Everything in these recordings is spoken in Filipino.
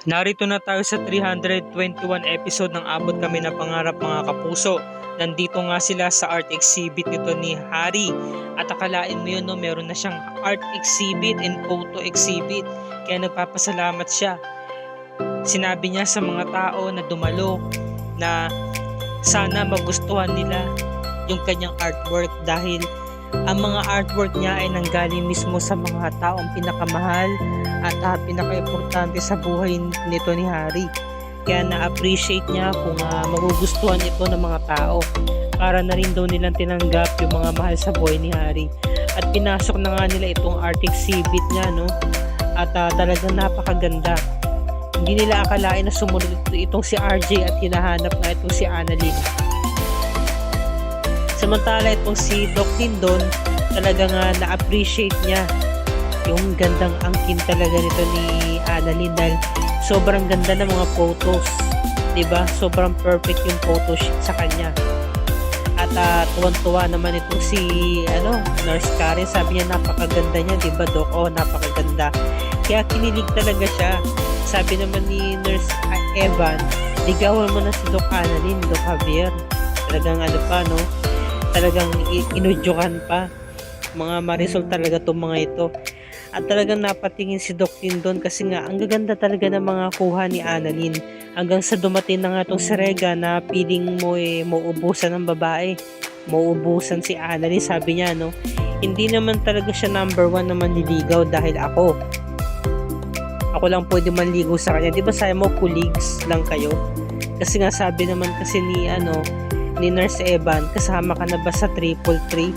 Narito na tayo sa 321 episode ng Abot Kami na Pangarap mga kapuso. Nandito nga sila sa art exhibit nito ni Harry. At akalain mo yun, no, meron na siyang art exhibit and photo exhibit. Kaya nagpapasalamat siya. Sinabi niya sa mga tao na dumalo na sana magustuhan nila yung kanyang artwork dahil ang mga artwork niya ay nanggaling mismo sa mga taong pinakamahal at pinaka-importante sa buhay nito ni Harry. Kaya na-appreciate niya kung magugustuhan ito ng mga tao para na rin daw nilang tinanggap yung mga mahal sa buhay ni Harry. At pinasok na nga nila itong art exhibit niya, no? At talagang napakaganda. Hindi nila akalain na sumunod itong si RJ at hinahanap na itong si Annalyn. Samantala itong si Doc Tindon, talagang na-appreciate niya yung gandang angkin talaga nito ni Annalyn dahil sobrang ganda ng mga photos, 'di ba? Sobrang perfect yung photo shoot sa kanya. At tuwan-tuwa naman itong si Nurse Karen, sabi niya napakaganda niya, 'di ba, Doc? Oh, napakaganda. Kaya kinilig talaga siya. Sabi naman ni Nurse Evan, ligawan mo na si Doc Annalyn, Doc Javier. Talagang no? Talagang inudyukan pa. Mga marisol talaga itong mga ito. At talagang napatingin si Doc Tindon kasi nga ang gaganda talaga ng mga kuha ni Annalyn. Hanggang sa dumating na nga itong si Rega na piling mo mauubusan ng babae. Mauubusan si Annalyn, sabi niya, no? Hindi naman talaga siya number 1 na manliligaw dahil ako lang pwede manligaw sa kanya. Di ba sabi mo, colleagues lang kayo? Kasi nga sabi naman kasi ni Nurse Evan, kasama ka na ba sa 333?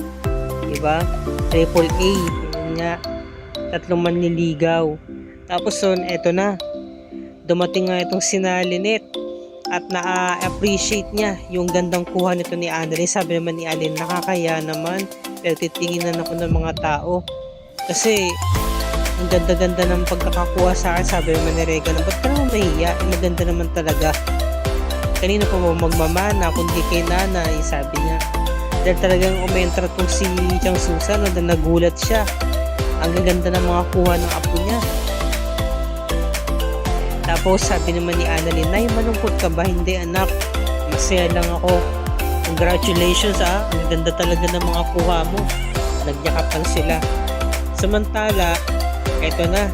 Diba? Triple A. Yun nga. 3 manliligaw. Tapos eto na. Dumating nga itong si Lynette at na-appreciate niya yung gandang kuha nito ni Annalyn. Sabi naman ni Annalyn, nakakaya naman. Pero titinginan ako ng mga tao. Kasi ang ganda-ganda ng pagkakakuha sa akin. Sabi naman ni Rega, ba't ka naman mahiya? Maganda naman talaga. Kanino pa mo magmamana kundi kay nanay, sabi niya. Dahil talagang umentra itong si Chang Susan, nagulat siya. Ang gaganda ng mga kuha ng apo niya. Tapos sabi naman ni Annalyn, Nay, malungkot ka ba? Hindi, anak. Masaya lang ako. Congratulations, ang ganda talaga ng mga kuha mo. Nagyakapan sila. Samantala, eto na.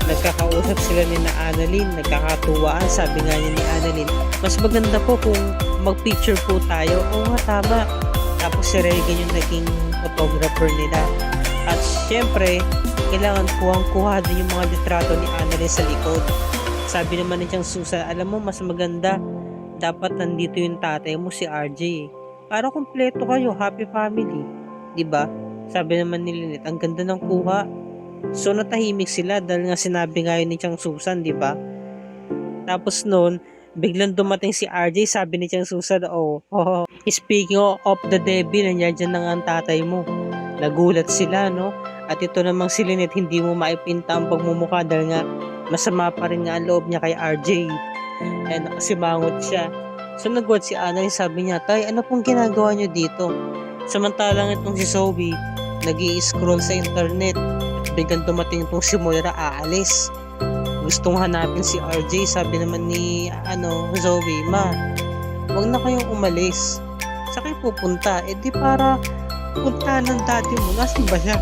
Nagkakausap sila ni Annalyn, nagkakatuwaan. Sabi nga niya ni Annalyn, mas maganda po kung mag-picture po tayo. Oo nga, tama. Tapos si Regan yung naging photographer nila. At syempre, kailangan kuha din yung mga litrato ni Annalyn sa likod. Sabi naman ni Chang Susan, alam mo, mas maganda. Dapat nandito yung tatay mo, si RJ. Para kumpleto kayo, happy family. Diba? Sabi naman ni Lynette, ang ganda ng kuha. So natahimik sila dahil nga sinabi nga yun ni Chang Susan, di ba? Tapos noon, biglang dumating si RJ, sabi ni Chang Susan, speaking of the devil, nandiyan dyan na nga ang tatay mo. Nagulat sila, no? At ito namang si Lynette, hindi mo maipinta ang pagmumukha dahil nga masama pa rin nga ang loob niya kay RJ. Eh, nakasimangot siya. So nagwat si Annalyn, sabi niya, Tay, ano pong ginagawa niyo dito? Samantalang itong si Zoe, nag-i-scroll sa internet. Biglang dumating itong si Moira, aalis. Gustong hanapin si RJ. Sabi naman ni Zoe, Ma, wag na kayong umalis. Sa kayo pupunta? Di para punta ng dati mo. Nasaan ba siya?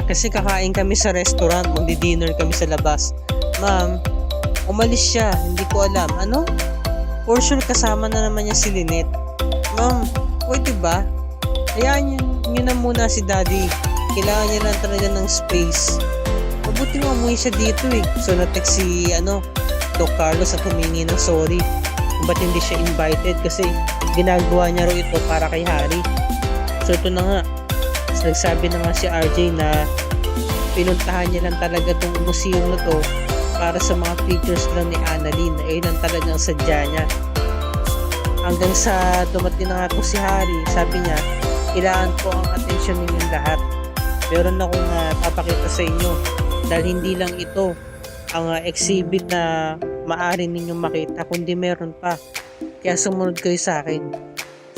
Kasi kakain kami sa restaurant, magdi-dinner kami sa labas. Ma'am, umalis siya. Hindi ko alam. Ano? For sure kasama na naman niya si Lynette. Ma'am, pwede ba? Hayaan nyo na muna si Daddy. Kailangan niya lang talaga ng space. Mabuti nga umuwi siya dito eh. So na-text si Doc Carlos at humingi ng sorry kung ba't hindi siya invited kasi ginagawa niya raw ito para kay Harry. So ito na nga. So, nagsabi na nga si RJ na pinuntahan niya lang talaga itong museum na to para sa mga pictures lang ni Annalyn. Ayun lang talagang sadya niya. Hanggang sa dumating na nga po si Harry, sabi niya, kailangan ko ang atensyon ninyong lahat. Meron akong papakita sa inyo dahil hindi lang ito ang exhibit na maaari ninyong makita kundi meron pa, kaya sumunod kayo sa akin.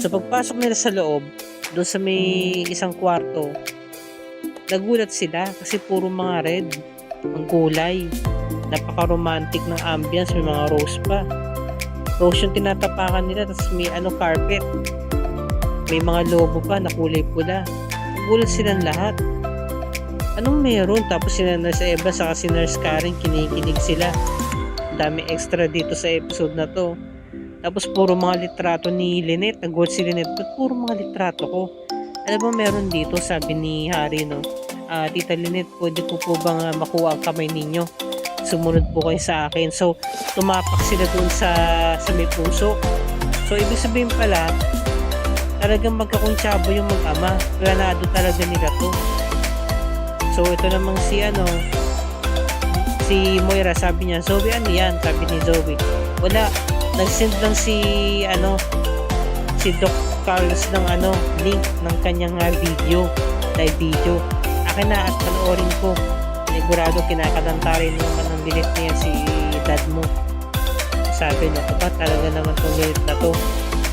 So pagpasok nila sa loob, doon sa may isang kwarto, nagulat sila kasi puro mga red ang kulay. Napaka-romantic ng ambience, may mga rose pa. Rose yung tinatapakan nila, tapos may carpet. May mga lobo pa na kulay pula. Nagulat silang lahat. Anong meron? Tapos si Nurse Eva saka si Nurse Karen kinikinig sila. Dami extra dito sa episode na to. Tapos puro mga litrato ni Lynette. Nagulat si Lynette, ba't puro mga litrato ko? Alam mo meron dito, sabi ni Harry, no? Tita Lynette, pwede po bang makuha ang kamay ninyo? Sumunod po kayo sa akin. So, tumapak sila dun sa may puso. So, ibig sabihin pala, talagang magkakuntsabo yung mag-ama. Planado talaga nila to. So, ito namang si Moira, sabi niya, Zoe, ano yan? Sabi ni Zoe. Wala. Nag-send lang si Doc Carlos ng link ng kanyang live video. Akin na at panoorin ko. Sigurado kinakatantarin naman ng Lynette niya si dad mo. Sabi niya, aba talaga naman itong Lynette na to.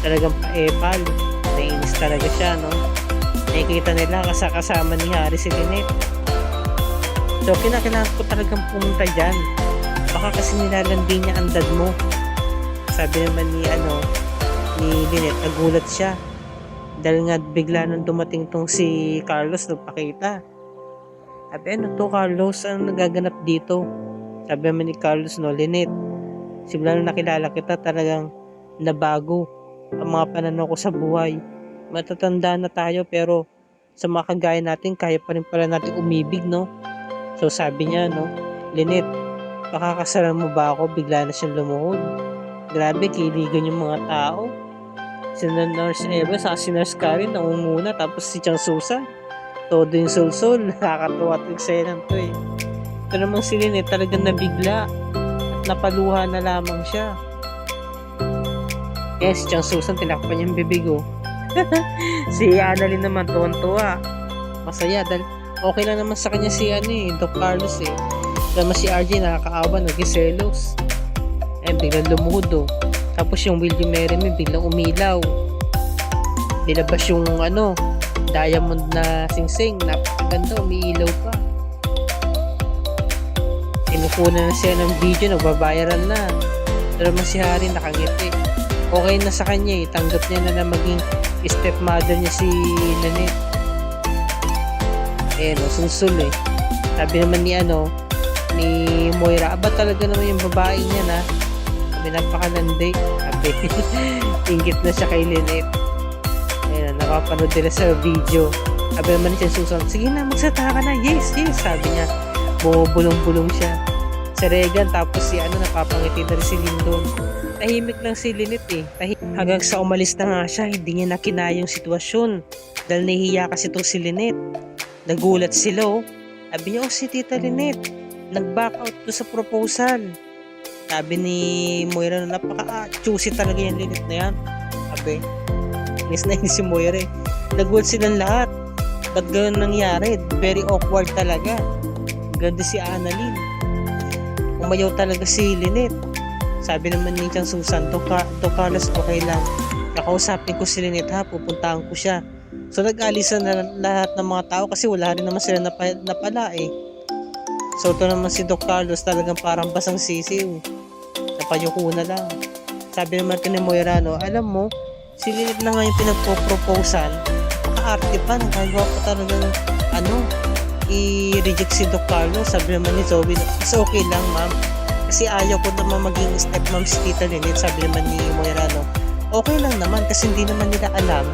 Talagang paepal. Nainis talaga siya, no? Nakikita nila kasama ni Harry si Lynette. So, kinakailangan ko talagang pumunta dyan. Baka kasi nilalandi niya ang dad mo. Sabi naman ni Lynette, nagulat siya. Dahil nga bigla nung dumating tong si Carlos, nagpakita. Sabi, ano to Carlos? Ano nagaganap dito? Sabi naman ni Carlos, no, Lynette, simula nung nakilala kita, talagang nabago ang mga pananaw ko sa buhay. Matatanda na tayo pero sa mga kagaya natin, kaya pa rin pala natin umibig, no? So sabi niya, no, Lynette, pakakasalan mo ba ako? Bigla na siyang lumuhod. Grabe, kiligan yung mga tao. Si Nurse Eva, sa si Nurse Karen, nangunguna, tapos si Chang Susan, todo yung sulsol. Nakakatuwa ito eksena to eh. Ito namang si Lynette, talagang nabigla. Napaluha na lamang siya. Kaya si Chang Susan, tinakpan niyang bibig, oh. Si Annalyn naman, tuwan-tuwa. Masaya, dahil okay lang naman sa kanya si Doc Carlos eh. Naman si RJ, nakakaawa, nag-selos. Biglang lumuhod, oh. Tapos yung William Merriman biglang umilaw. Nilabas yung diamond na singsing. Napakaganda, umiilaw pa. Sinukunan na siya ng video, nagbabayaran na. Pero naman si Harry nakangiti. Okay na sa kanya eh. Tanggap niya na maging stepmother niya si Lynette. Sulsul eh. Sabi naman ni Moira, aba talaga naman yung babae niya na. Napakalandi. Sabi, ingit na siya kay Lynette. Ayun, nakapanood nila sa video. Sabi naman siya Susan, sige na, magsata ka na. Yes, yes. Sabi niya, bumubulong-bulong siya. Si Regan, tapos napapangiti na rin si Lyndon. Tahimik lang si Lynette eh. Hanggang sa umalis na nga siya, hindi niya nakinaya yung sitwasyon. Dahil nahihiya kasi itong si Lynette. Nagulat sila, oh. Sabi niya, si Tita Lynette, nag-back out to sa proposal. Sabi ni Moira, napaka-choosy talaga yung Lynette na yan. Sabi, inis na si Moira eh. Nagulat silang lahat. Ba't gano'n nangyari? Very awkward talaga. Ganda si Annalyn. Umayaw talaga si Lynette. Sabi naman ni Chang Susan, to Carlos, okay lang. Kakausapin ko si Lynette ha, pupuntahan ko siya. So nag-alisan na lahat ng mga tao kasi wala rin naman sila napala eh. So ito naman si Doc Carlos, talagang parang basang sisiw. Napayuko na lang. Sabi naman ni Moira, alam mo, si Lynette na nga yung pinagpo-proposal. Maka-arte pa, nagagawa pa talagang i-reject si Doc Carlos. Sabi naman ni Zoe, it's okay lang ma'am. Kasi ayaw ko naman maging stepmom si Tita Lynette. Sabi naman ni Moira, okay lang naman kasi hindi naman nila alam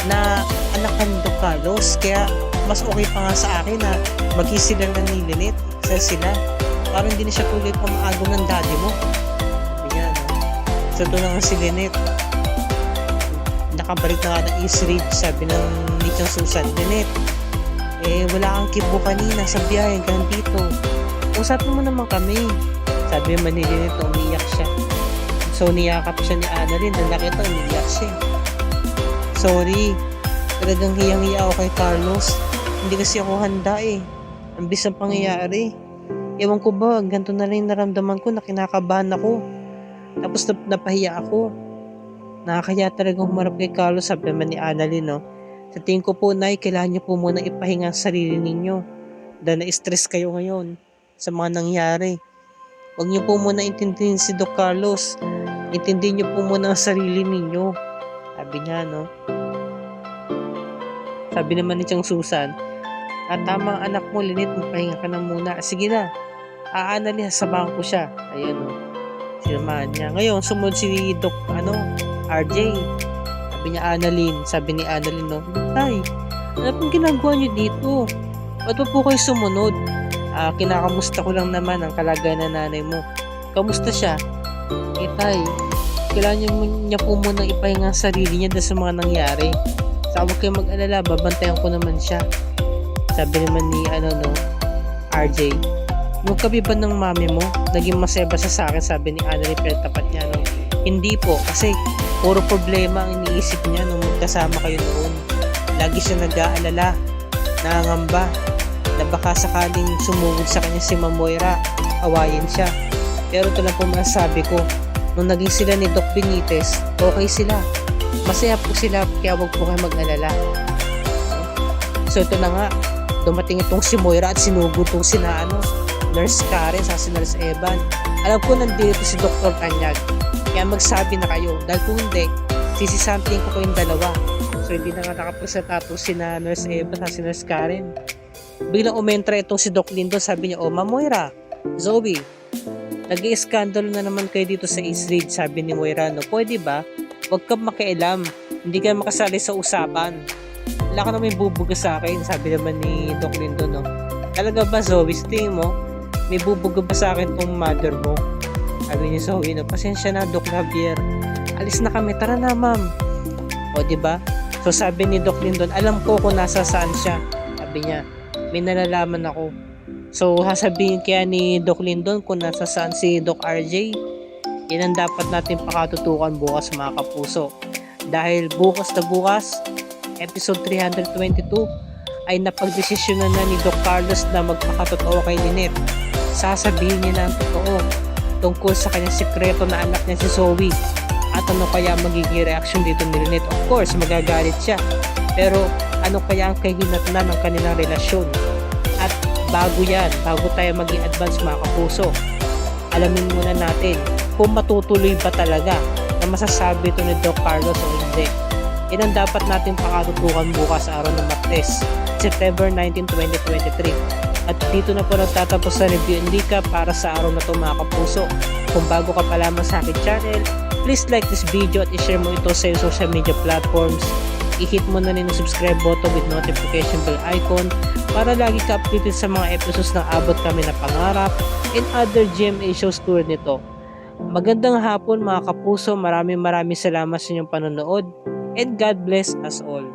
na anak ni Doc Carlos. Kaya mas okay pa nga sa akin na mag-isila na ni Lynette. Sila. Parang hindi na siya tuloy pa maagom ng daddy mo. Ayan. So doon na nga si Lynette. Nakabalik na nga ng East Ridge. Sabi ng Nichang Susan, Lynette, wala kang kibo kanina sa biyahe hanggang dito. Usapin mo naman kami. Sabi naman ni Lynette, umiyak siya. So niyakap siya ni Annalyn. Nang nakita, umiyak siya. Sorry. Talagang hiyang-hiya ako kay Carlos. Hindi kasi ako handa eh. Ang bisang pangyayari. Ewan ko ba, ganito na rin naramdaman ko na kinakabahan ako. Tapos napahiya ako. Nakakaya talaga humarap kay Carlos, sabi naman ni Annalyn, Sa tingin ko po, Nay, kailangan niyo po muna ipahinga ang sarili ninyo. Dahil na-stress kayo ngayon sa mga nangyari. Huwag niyo po muna intindihin si Doc Carlos. Intindihin niyo po muna ang sarili ninyo. Sabi niya, no? Sabi naman ni Chang Susan, tama ang anak mo, Lynette, magpahinga ka na muna. Sige na, aanali, sasabahan ko siya. Ayan, no? Sinamahan niya. Ngayon, sumunod si Doc, RJ. Sabi niya, sabi ni Annalyn, no? Tay, ano pong ginagawa niyo dito? Ba't pa po kayo sumunod? Kinakamusta ko lang naman ang kalagayan ng nanay mo. Kamusta siya? Tay, kailangan niya po munang ipahinga ang sarili niya dahil sa mga nangyari. Sa huwag kayo mag-alala, babantayan ko naman siya. Sabi naman ni RJ, nung kabi ba ng mami mo, naging masaya ba siya sa akin? Sabi ni Annalyn, pero tapat niya, no? Hindi po, kasi puro problema ang iniisip niya nung magkasama kayo noon. Lagi siya nag-aalala, nangangamba, na baka sakaling sumugod sa kanya si Ma'am Moira, awayin siya. Pero ito lang po masasabi ko, nung naging sila ni Doc Benitez, okay sila. Masaya po sila, kaya wag po kayo mag-alala. So ito na nga, dumating itong si Moira at sinugod itong Nurse Karen sa si Nurse Evan. Alam ko nandito si Dr. Tanyag, kaya magsabi na kayo, dahil kung hindi, sisisampling ko kayong dalawa. So hindi na nga nakapresentato si Nurse Evan at si Nurse Karen. Biglang umentra itong si Doc Lindon, sabi niya, Ma'am Moira, Zoe, nag-i-skandalo na naman kayo dito sa East Ridge, sabi ni Moira, no? Pwede ba? Huwag kang makialam, hindi ka makasali sa usapan. Wala ka naman bubuga sa akin, sabi naman ni Doc Lindon, no? Talaga ba, Zoe, sa tingin mo, may bubuga ba sa akin tong mother mo? Sabi ni Zoe, no? Pasensya na, Doc Javier. Alis na kami, tara na, ma'am. O, diba? So, sabi ni Doc Lindon, alam ko kung nasa saan siya. Sabi niya, may nalalaman ako. So, sasabihin kaya ni Doc Lindon kung nasa saan si Doc RJ. Yan ang dapat natin pakatutukan bukas, mga kapuso. Dahil bukas na bukas, episode 322, ay napagdesisyonan na ni Doc Carlos na magpakatotoo kay Lynette. Sasabihin niya na ang totoo tungkol sa kanyang sikreto na anak niya si Zoe. At ano kaya magiging reaction dito ni Lynette? Of course, magagalit siya. Pero ano kaya ang kahinatnan ng kanilang relasyon? At bago tayo maging advance, mga kapuso, alamin muna natin kung matutuloy ba talaga na masasabi ito ni Doc Carlos o hindi. Yan ang dapat natin pakatutukan bukas araw ng Martes, September 19, 2023. At dito na po nagtatapos sa review and recap para sa araw na ito, mga kapuso. Kung bago ka pa lamang sa aking channel, please like this video at i-share mo ito sa social media platforms. I-hit mo na rin ang subscribe button with notification bell icon para lagi ka updated sa mga episodes ng Abot Kami na Pangarap and other GMA shows tulad nito. Magandang hapon, mga kapuso, maraming salamat sa inyong panonood and God bless us all.